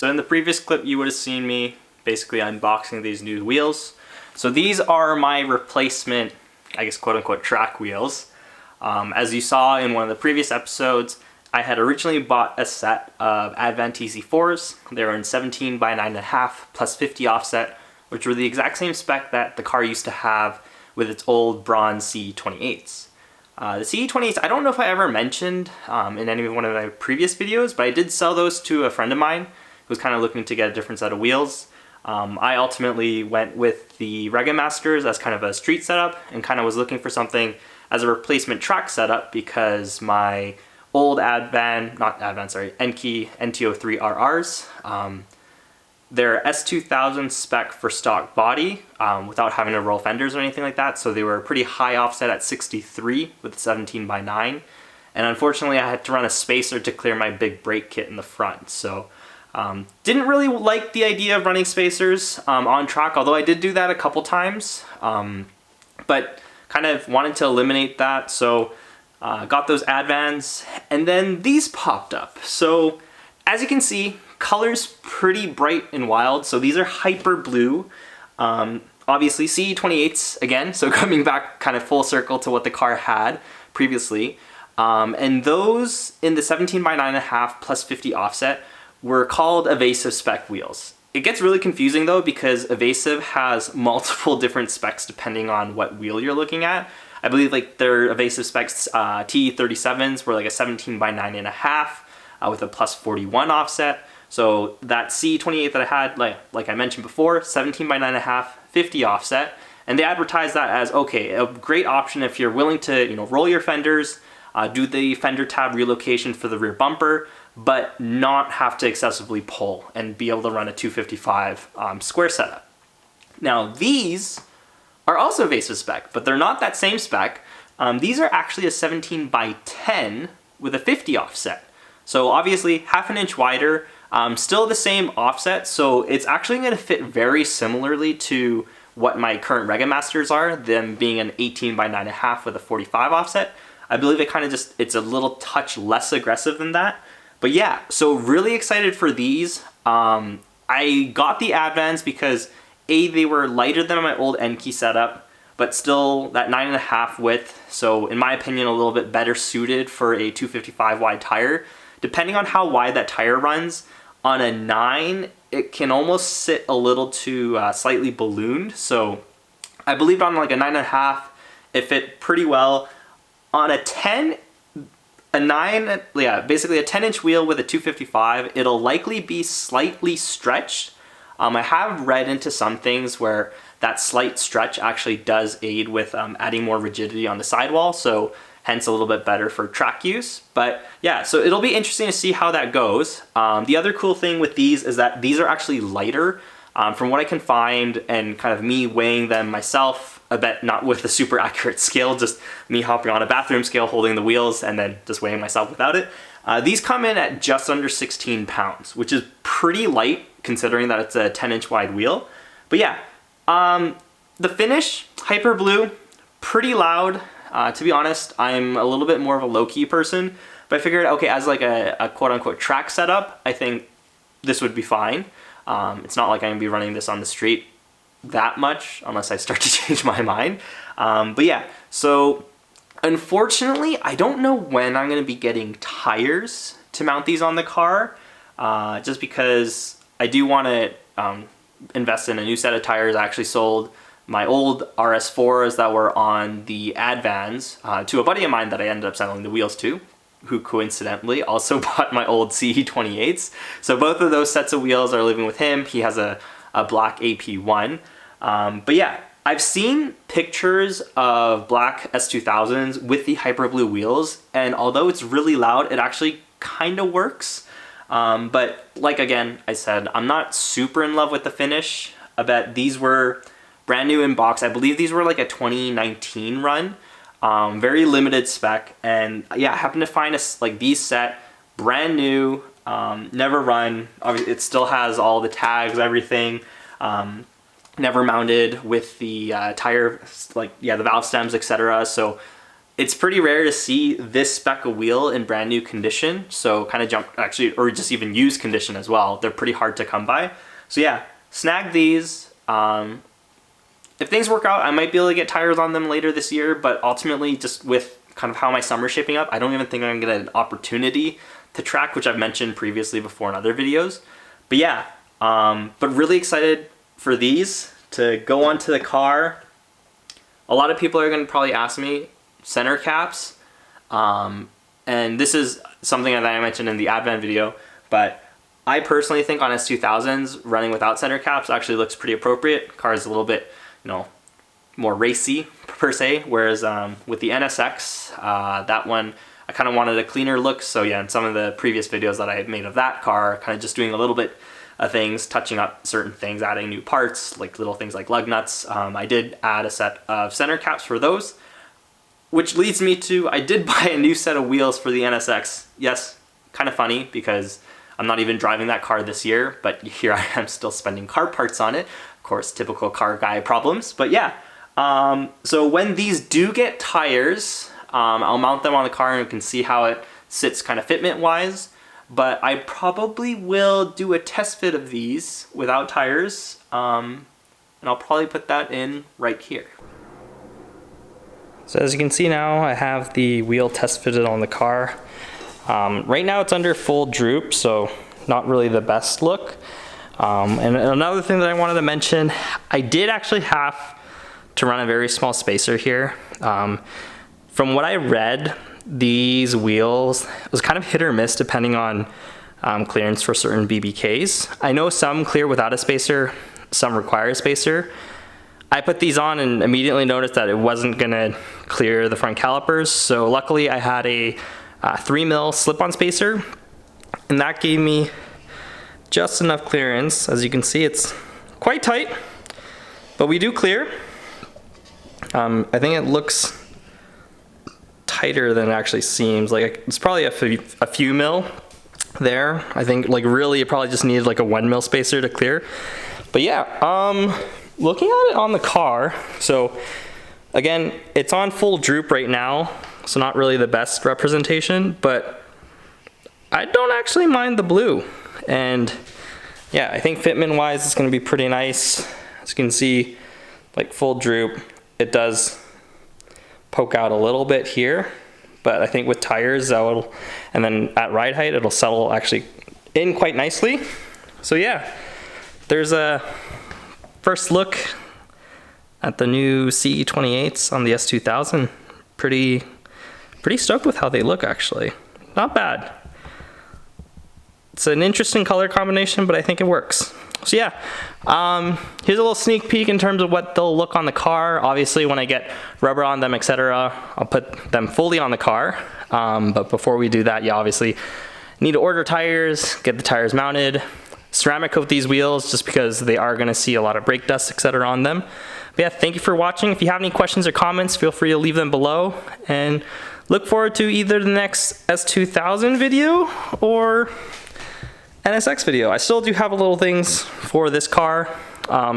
So in the previous clip you would have seen me basically unboxing these new wheels. So these are my replacement, I guess quote unquote, track wheels. As you saw in one of the previous episodes, I had originally bought a set of Advan TC4s. They were in 17 by 9.5 plus 50 offset, which were the exact same spec that the car used to have with its old bronze CE28s. The CE28s, I don't know if I ever mentioned in any one of my previous videos, but I did sell those to a friend of mine who was kind of looking to get a different set of wheels. I ultimately went with the Rega Masters as kind of a street setup and kind of was looking for something as a replacement track setup because my old Advan, Enkei NT03 RRs, they're S2000 spec for stock body without having to roll fenders or anything like that, so they were pretty high offset at 63 with 17 by 9, and unfortunately I had to run a spacer to clear my big brake kit in the front, so didn't really like the idea of running spacers on track, although I did do that a couple times, but kind of wanted to eliminate that, so got those Advans, and then these popped up. So as you can see, color's pretty bright and wild. So these are hyper blue, obviously CE28s again, so coming back kind of full circle to what the car had previously, and those in the 17 by 9.5 plus 50 offset were called Evasive spec wheels. It gets really confusing though because Evasive has multiple different specs depending on what wheel you're looking at. I believe like their Evasive specs T37s were like a 17 by 9.5 with a plus 41 offset. So that C28 that I had, like I mentioned before, 17 by 9.5, 50 offset, and they advertise that as, okay, a great option if you're willing to, roll your fenders, do the fender tab relocation for the rear bumper, but not have to excessively pull and be able to run a 255 square setup. Now these are also Evasive spec, but they're not that same spec. These are actually a 17 by 10 with a 50 offset. So obviously half an inch wider, still the same offset, so it's actually going to fit very similarly to what my current Rega Masters are, them being an 18 by 9.5 with a 45 offset. I believe it kind of it's a little touch less aggressive than that. But yeah, so really excited for these. I got the Advans because A, they were lighter than my old Enkei setup, but still that 9.5 width, so in my opinion a little bit better suited for a 255 wide tire. Depending on how wide that tire runs, on a 9, it can almost sit a little too slightly ballooned. So I believe on like a 9.5, it fit pretty well. On a 10, basically a 10-inch wheel with a 255, it'll likely be slightly stretched. I have read into some things where that slight stretch actually does aid with adding more rigidity on the sidewall, so hence a little bit better for track use. But yeah, so it'll be interesting to see how that goes. The other cool thing with these is that these are actually lighter. From what I can find and kind of me weighing them myself, I bet not with a super accurate scale, just me hopping on a bathroom scale, holding the wheels, and then just weighing myself without it. These come in at just under 16 pounds, which is pretty light considering that it's a 10-inch wide wheel. But yeah, the finish, hyper blue, pretty loud. To be honest, I'm a little bit more of a low-key person, but I figured, okay, as like a quote-unquote track setup, I think this would be fine. It's not like I'm gonna be running this on the street that much unless I start to change my mind. But yeah, so unfortunately, I don't know when I'm gonna be getting tires to mount these on the car, just because I do want to invest in a new set of tires. I actually sold my old RS4s that were on the Advans to a buddy of mine that I ended up selling the wheels to, who coincidentally also bought my old CE28s. So both of those sets of wheels are living with him. He has a black AP1. But yeah, I've seen pictures of black S2000s with the hyper blue wheels, and although it's really loud, it actually kind of works. But like again, I said, I'm not super in love with the finish. I bet these were brand new in box. I believe these were like a 2019 run. Very limited spec, and yeah, I happened to find these set brand new, never run. Obviously, it still has all the tags, everything. Never mounted with the tire, the valve stems, etc. So it's pretty rare to see this spec of wheel in brand new condition. So kind of or just even used condition as well. They're pretty hard to come by. So yeah, snag these. If things work out, I might be able to get tires on them later this year, but ultimately just with kind of how my summer's shaping up, I don't even think I'm gonna get an opportunity to track, which I've mentioned previously before in other videos. But yeah, but really excited for these to go onto the car. A lot of people are gonna probably ask me center caps, and this is something that I mentioned in the Advan video, but I personally think on S2000s, running without center caps actually looks pretty appropriate. Car is a little bit, more racy per se, whereas with the NSX, that one, I kind of wanted a cleaner look. So yeah, in some of the previous videos that I made of that car, kind of just doing a little bit of things, touching up certain things, adding new parts, like little things like lug nuts. I did add a set of center caps for those, which leads me to, I did buy a new set of wheels for the NSX. Yes, kind of funny because I'm not even driving that car this year, but here I am still spending car parts on it. Of course, typical car guy problems, but yeah. So when these do get tires, I'll mount them on the car and you can see how it sits kind of fitment wise, but I probably will do a test fit of these without tires, and I'll probably put that in right here. So as you can see now, I have the wheel test fitted on the car. Right now it's under full droop, so not really the best look. And another thing that I wanted to mention, I did actually have to run a very small spacer here. From what I read, these wheels, it was kind of hit or miss depending on clearance for certain BBKs. I know some clear without a spacer, some require a spacer. I put these on and immediately noticed that it wasn't gonna clear the front calipers. So luckily I had a 3mm slip-on spacer, and that gave me just enough clearance. As you can see, it's quite tight, but we do clear. I think it looks tighter than it actually seems. Like it's probably a few mil there. I think like really it probably just needed like a 1mm spacer to clear. But yeah, looking at it on the car, so again, it's on full droop right now, so not really the best representation, but I don't actually mind the blue. And yeah, I think fitment wise it's gonna be pretty nice. As you can see, like full droop, it does poke out a little bit here, but I think with tires that will, and then at ride height, it'll settle actually in quite nicely. So yeah, there's a first look at the new CE28s on the S2000. Pretty stoked with how they look actually. Not bad. It's an interesting color combination, but I think it works. So yeah, here's a little sneak peek in terms of what they'll look on the car. Obviously when I get rubber on them, etc., I'll put them fully on the car. But before we do that, you obviously need to order tires, get the tires mounted, ceramic coat these wheels just because they are gonna see a lot of brake dust, etc. on them. But yeah, thank you for watching. If you have any questions or comments, feel free to leave them below, and look forward to either the next S2000 video or NSX video. I still do have a little things for this car.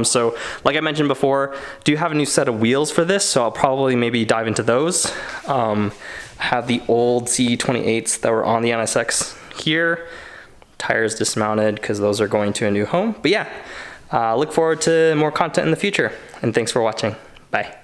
So like I mentioned before, do have a new set of wheels for this, so I'll probably maybe dive into those. I have the old CE28s that were on the NSX here. Tires dismounted because those are going to a new home. But yeah, look forward to more content in the future, and thanks for watching. Bye.